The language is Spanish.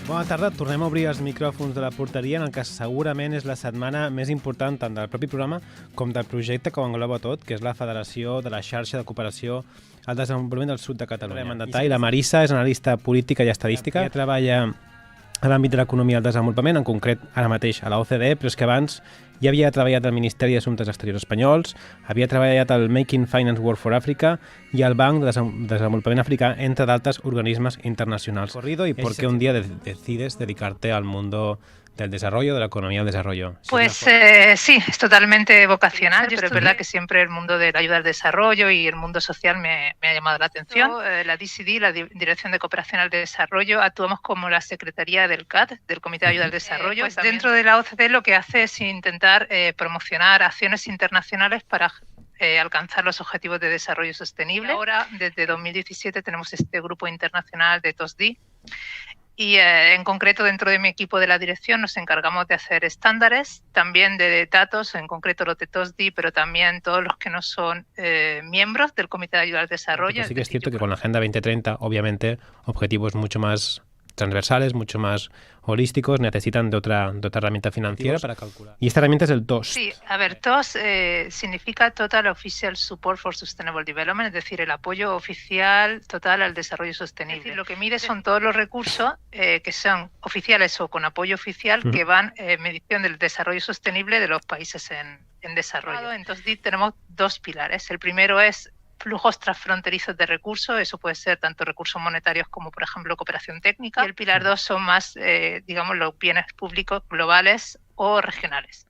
Bona tarda, tornem a obrir els micròfons de la porteria en el que segurament és la setmana més important tant del propi programa com del projecte que ho engloba tot, que és la Federació de la Xarxa de Cooperació al Desenvolupament del Sud de Catalunya. I la Marissa és analista política i estadística, que treballa a l'àmbit de l'economia i el desenvolupament, en concret ara mateix a la OCDE, però és que abans ja havia treballat al Ministeri d'Assumptes Exteriors espanyols, havia treballat al Making Finance Work for Africa i al Banc de Desenvolupament Africà, entre d'altres organismes internacionals. ¿Y por qué un día decides dedicarte al mundo del desarrollo, de la economía del desarrollo? Pues sí, es totalmente vocacional, pero es verdad que siempre el mundo de la ayuda al desarrollo y el mundo social me ha llamado la atención. La DCD, la Dirección de Cooperación al Desarrollo, actuamos como la Secretaría del CAD, del Comité de Ayuda al Desarrollo. Pues dentro de la OCDE lo que hace es intentar promocionar acciones internacionales para alcanzar los objetivos de desarrollo sostenible. Ahora, desde 2017, tenemos este grupo internacional de TOSD. Y en concreto dentro de mi equipo de la dirección nos encargamos de hacer estándares, también de datos, en concreto los de TOSD, pero también todos los que no son miembros del Comité de Ayuda al Desarrollo. Pues sí que es cierto que con la Agenda 2030, obviamente, objetivos mucho más transversales, mucho más holísticos, necesitan de otra herramienta financiera para calcular. Y esta herramienta es el TOS. Sí, a ver, TOS significa Total Official Support for Sustainable Development, es decir, el apoyo oficial total al desarrollo sostenible. Es decir, lo que mide son todos los recursos que son oficiales o con apoyo oficial que van en medición del desarrollo sostenible de los países en desarrollo. Entonces tenemos dos pilares. El primero es flujos transfronterizos de recursos, eso puede ser tanto recursos monetarios como, por ejemplo, cooperación técnica. Y el pilar 2 son más, digamos, los bienes públicos globales o regionales.